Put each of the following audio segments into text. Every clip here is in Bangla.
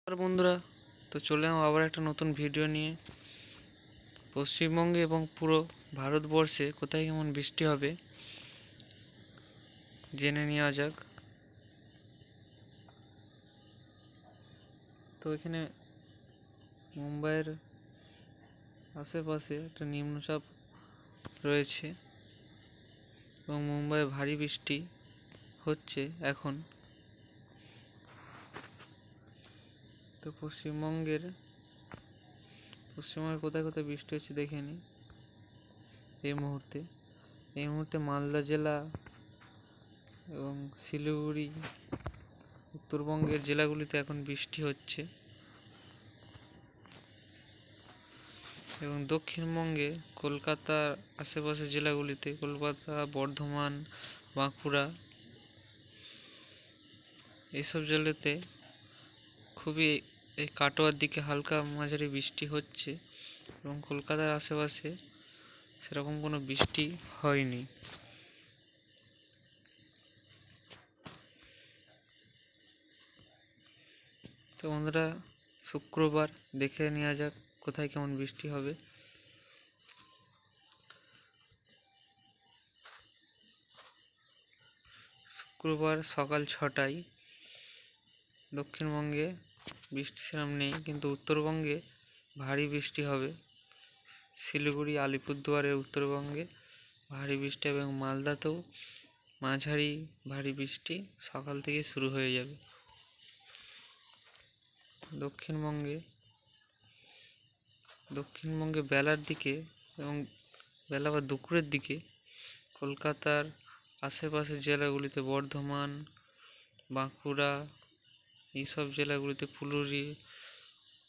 আর বন্ধুরা, তো চলে আবার একটা নতুন ভিডিও নিয়ে। পশ্চিমবঙ্গে এবং পুরো ভারতবর্ষে কোথায় কেমন বৃষ্টি হবে জেনে নেওয়া যাক। তো এখানে মুম্বাইয়ের আশেপাশে একটা নিম্নচাপ রয়েছে এবং মুম্বাইয়ে ভারী বৃষ্টি হচ্ছে এখন। তো পশ্চিমবঙ্গের কোথায় কোথায় বৃষ্টি হচ্ছে দেখে নিই। এই মুহূর্তে মালদা জেলা এবং শিলিগুড়ি, উত্তরবঙ্গের জেলাগুলিতে এখন বৃষ্টি হচ্ছে এবং দক্ষিণবঙ্গে কলকাতার আশেপাশের জেলাগুলিতে, কলকাতা, বর্ধমান, বাঁকুড়া, এইসব জেলাতে খুবই এই কাটোয়ার দিকে হালকা মাঝারি বৃষ্টি হচ্ছে এবং কলকাতার আশেপাশে সেরকম কোনো বৃষ্টি হয়নি। তো বন্ধুরা, শুক্রবার দেখে নেওয়া যাক কোথায় কেমন বৃষ্টি হবে। শুক্রবার সকাল 6টায় দক্ষিণবঙ্গে বৃষ্টি সেরকম নেই, কিন্তু উত্তরবঙ্গে ভারী বৃষ্টি হবে। শিলিগুড়ি, আলিপুরদুয়ারের উত্তরবঙ্গে ভারী বৃষ্টি এবং মালদাতেও মাঝারি ভারী বৃষ্টি সকাল থেকে শুরু হয়ে যাবে। দক্ষিণবঙ্গে বেলার দিকে এবং বেলা বা দুপুরের দিকে কলকাতার আশেপাশের জেলাগুলিতে, বর্ধমান, বাঁকুড়া, এইসব জেলাগুলিতে,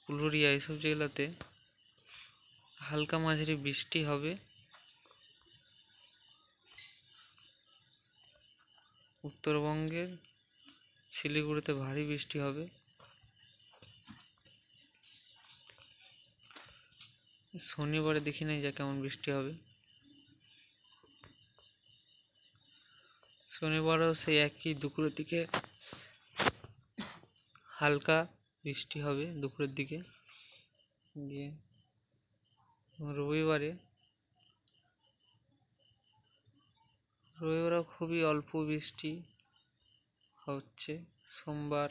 পুরুলিয়া এইসব জেলাতে হালকা মাঝারি বৃষ্টি হবে। উত্তরবঙ্গের শিলিগুড়িতে ভারী বৃষ্টি হবে। শনিবারে দেখে নেই যা কেমন বৃষ্টি হবে। শনিবারও সেই একই, দুপুরের দিকে হালকা বৃষ্টি হবে দুপুরের দিকে দিয়ে। রবিবারও খুবই অল্প বৃষ্টি হচ্ছে। সোমবার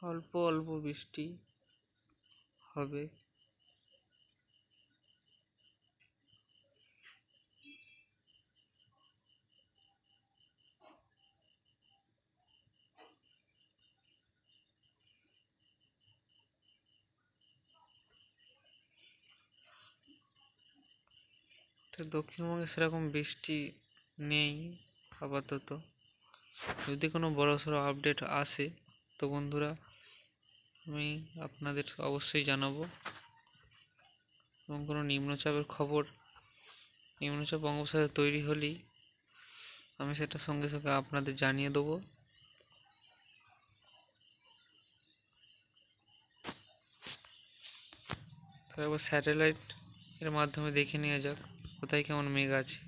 অল্প অল্প বৃষ্টি হবে। তো দক্ষিণবঙ্গে সেরকম বৃষ্টি নেই আপাতত। যদি কোনো বড়সড় আপডেট আসে তো বন্ধুরা আমি আপনাদের অবশ্যই জানাবো। এবং কোনো নিম্নচাপ বঙ্গোপসাগরে তৈরি হলেই আমি সেটা সঙ্গে সঙ্গে আপনাদের জানিয়ে দেবো। তারপর স্যাটেলাইট এর মাধ্যমে দেখে নেওয়া যাক কোথায় কেমন মেঘ আছে।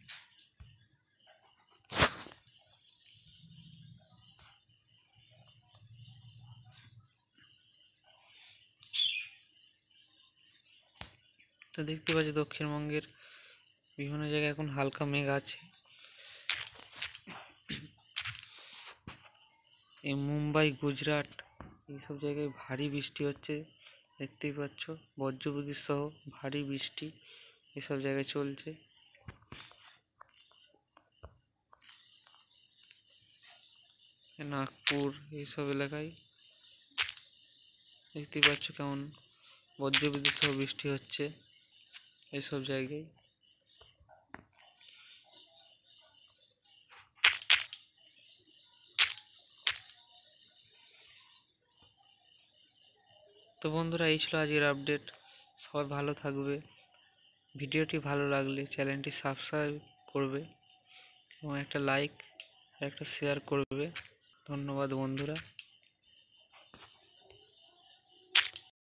তো দেখতে পাচ্ছি দক্ষিণবঙ্গের বিভিন্ন জায়গায় এখন হালকা মেঘ আছে। এই মুম্বাই, গুজরাট এইসব জায়গায় ভারী বৃষ্টি হচ্ছে, দেখতেই পাচ্ছ। বজ্রবিদ্যুৎ সহ ভারী বৃষ্টি এসব জায়গায় চলছে। নাগপুর এইসব এলাকায় দেখতেই পাচ্ছ কেমন বজ্রবিদ্যুৎ সহ বৃষ্টি হচ্ছে এইসব জায়গায়। তো বন্ধুরা, এই ছিল আজকের আপডেট। সবাই ভালো থাকবে। ভিডিওটি ভালো লাগলে চ্যানেলটি সাবস্ক্রাইব করবে এবং একটা লাইক আর একটা শেয়ার করবে। ধন্যবাদ বন্ধুরা।